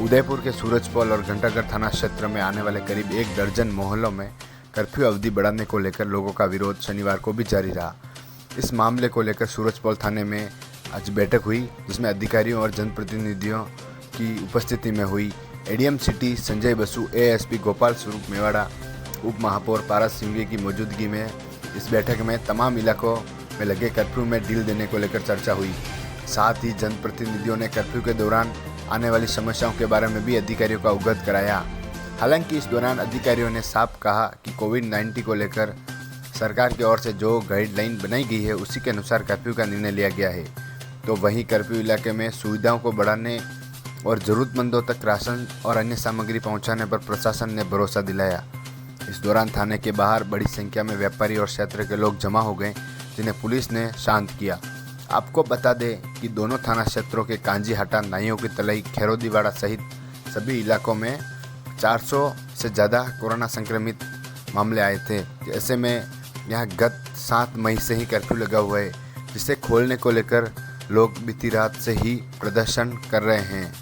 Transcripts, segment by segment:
उदयपुर के सूरजपोल और घंटाघर थाना क्षेत्र में आने वाले करीब 1 दर्जन मोहल्लों में कर्फ्यू अवधि बढ़ाने को लेकर लोगों का विरोध शनिवार को भी जारी रहा। इस मामले को लेकर सूरजपोल थाने में आज बैठक हुई, जिसमें अधिकारियों और जनप्रतिनिधियों की उपस्थिति में हुई। ADM city Sanjay Basu, ASP Gopal स्वरूप मेवाड़ा, उप महापौर पारस सिंघवी की मौजूदगी में इस बैठक में तमाम इलाकों में लगे कर्फ्यू में ढील देने को लेकर चर्चा हुई। साथ ही जनप्रतिनिधियों ने कर्फ्यू के दौरान आने वाली समस्याओं के बारे में भी अधिकारियों को अवगत कराया। हालांकि इस दौरान अधिकारियों ने साफ कहा कि कोविड-19 को लेकर सरकार की ओर से जो गाइडलाइन बनाई गई है उसी के अनुसार कर्फ्यू का निर्णय लिया गया है। तो वहीं कर्फ्यू इलाके में सुविधाओं को बढ़ाने और ज़रूरतमंदों तक राशन और अन्य सामग्री पहुंचाने पर प्रशासन ने भरोसा दिलाया। इस दौरान थाने के बाहर बड़ी संख्या में व्यापारी और क्षेत्र के लोग जमा हो गए, जिन्हें पुलिस ने शांत किया। आपको बता दें कि दोनों थाना क्षेत्रों के कांजीहाटा, नाइयों की तलाई, खेरोदीवाड़ा सहित सभी इलाकों में 400 से ज़्यादा कोरोना संक्रमित मामले आए थे। ऐसे में यहाँ गत 7 मई से ही कर्फ्यू लगा हुआ है, जिसे खोलने को लेकर लोग बीती रात से ही प्रदर्शन कर रहे हैं।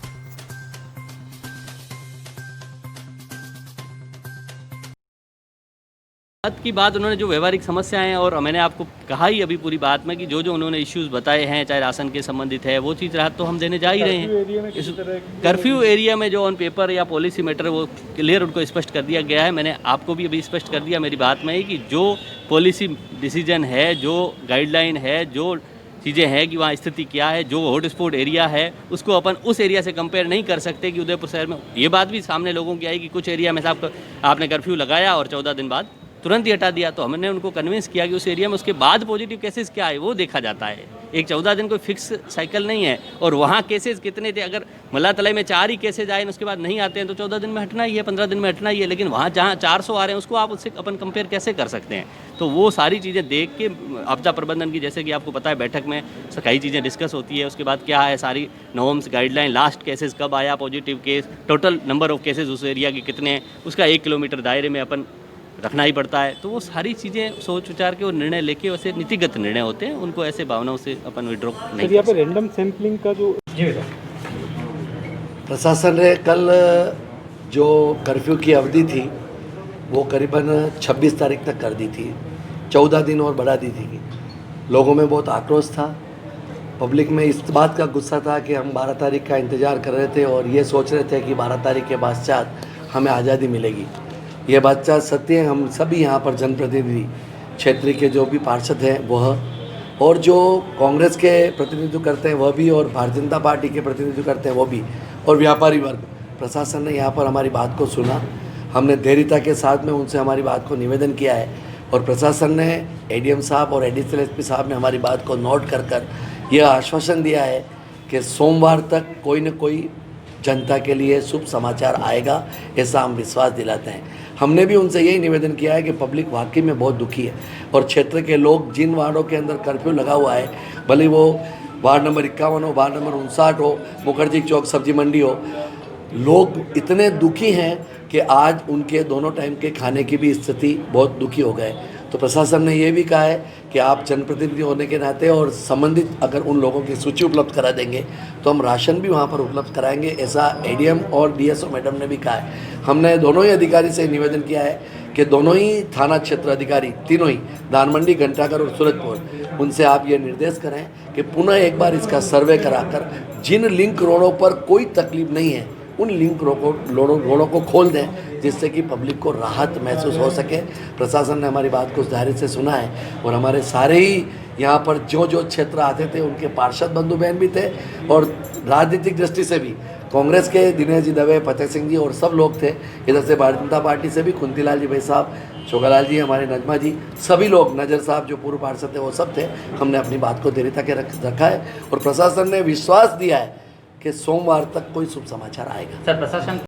बात की बात उन्होंने जो व्यवहारिक समस्याएं हैं, और मैंने आपको कहा ही अभी पूरी बात में कि जो उन्होंने इश्यूज़ बताए हैं, चाहे राशन के संबंधित है, वो चीज़ राहत तो हम देने जा ही रहे हैं। इस कर्फ्यू एरिया में जो ऑन पेपर या पॉलिसी मैटर वो क्लियर उनको स्पष्ट कर दिया गया है। मैंने आपको भी अभी स्पष्ट कर दिया मेरी बात में ही कि जो पॉलिसी डिसीजन है, जो गाइडलाइन है, जो चीज़ें हैं कि वहाँ स्थिति क्या है, जो हॉटस्पॉट एरिया है उसको अपन उस एरिया से कंपेयर नहीं कर सकते कि उदयपुर शहर में ये बात भी सामने लोगों की आई कि कुछ एरिया में साहब आपने कर्फ्यू लगाया और 14 दिन बाद तुरंत ही हटा दिया। तो हमने उनको कन्विंस किया कि उस एरिया में उसके बाद पॉजिटिव केसेस क्या है वो देखा जाता है। एक 14 दिन कोई फिक्स साइकिल नहीं है, और वहाँ केसेस कितने थे, अगर मल्लातलाई में 4 ही केसेज आए उसके बाद नहीं आते हैं तो 14 दिन में हटना ही है, 15 दिन में हटना ही है। लेकिन वहाँ जहाँ 400 आ रहे हैं उसको आप उससे अपन कंपेयर कैसे कर सकते हैं? तो वो सारी चीज़ें देख के आपदा प्रबंधन की, जैसे कि आपको पता है बैठक में कई चीज़ें डिस्कस होती है। उसके बाद क्या है, सारी नॉर्म्स, गाइडलाइन, लास्ट केसेस कब आया positive case, total number of cases उस एरिया के कितने हैं, उसका 1 किलोमीटर दायरे में अपन रखना ही पड़ता है। तो वो सारी चीज़ें सोच विचार के और निर्णय लेके, वैसे नीतिगत निर्णय होते हैं, उनको ऐसे भावनाओं से अपन विड्रॉ नहीं। यहाँ पे रैंडम सैंपलिंग का जो प्रशासन ने कल जो कर्फ्यू की अवधि थी वो करीबन 26 तारीख तक कर दी थी, 14 दिन और बढ़ा दी थी। लोगों में बहुत आक्रोश था, पब्लिक में इस बात का गुस्सा था कि हम 12 तारीख का इंतज़ार कर रहे थे और ये सोच रहे थे कि 12 तारीख के पश्चात हमें आज़ादी मिलेगी। ये बात सत्य है। हम सभी यहाँ पर जनप्रतिनिधि, क्षेत्र के जो भी पार्षद हैं वह, और जो कांग्रेस के प्रतिनिधित्व करते हैं वह भी, और भारतीय जनता पार्टी के प्रतिनिधित्व करते हैं वो भी, और व्यापारी वर्ग, प्रशासन ने यहाँ पर हमारी बात को सुना। हमने धैर्यता के साथ में उनसे हमारी बात को निवेदन किया है, और प्रशासन ने, एडीएम साहब और एडिशनल एसपी साहब ने हमारी बात को नोट कर यह आश्वासन दिया है कि सोमवार तक कोई न कोई जनता के लिए शुभ समाचार आएगा, ऐसा हम विश्वास दिलाते हैं। हमने भी उनसे यही निवेदन किया है कि पब्लिक वाकई में बहुत दुखी है, और क्षेत्र के लोग जिन वार्डों के अंदर कर्फ्यू लगा हुआ है, भले वो वार्ड नंबर 51 हो, वार्ड नंबर 59 हो, मुखर्जी चौक सब्जी मंडी हो, लोग इतने दुखी हैं कि आज उनके दोनों टाइम के खाने की भी स्थिति बहुत दुखी हो गए। तो प्रशासन ने ये भी कहा है कि आप जनप्रतिनिधि होने के नाते और संबंधित अगर उन लोगों की सूची उपलब्ध करा देंगे तो हम राशन भी वहाँ पर उपलब्ध कराएंगे, ऐसा एडीएम और डीएसओ मैडम ने भी कहा है। हमने दोनों ही अधिकारी से निवेदन किया है कि दोनों ही थाना क्षेत्र अधिकारी, तीनों ही, धानमंडी, घंटाघर और सूरजपुर, उनसे आप ये निर्देश करें कि पुनः एक बार इसका सर्वे कराकर जिन लिंक रोडों पर कोई तकलीफ नहीं है उन लिंक रोडों को खोल दें, जिससे कि पब्लिक को राहत महसूस हो सके। प्रशासन ने हमारी बात को धैर्य से सुना है, और हमारे सारे ही यहाँ पर जो क्षेत्र आते थे उनके पार्षद बंधु बहन भी थे, और राजनीतिक दृष्टि से भी कांग्रेस के दिनेश जी दवे, फतेह सिंह जी और सब लोग थे। इधर से भारतीय जनता पार्टी से भी कुंतीलाल जी भाई साहब, छोगालाल जी, हमारे नजमा जी, सभी लोग, नजर साहब जो पूर्व पार्षद थे वो सब थे। हमने अपनी बात को धैर्यता के रखा है, और प्रशासन ने विश्वास दिया है कि सोमवार तक कोई शुभ समाचार आएगा। सर, प्रशासन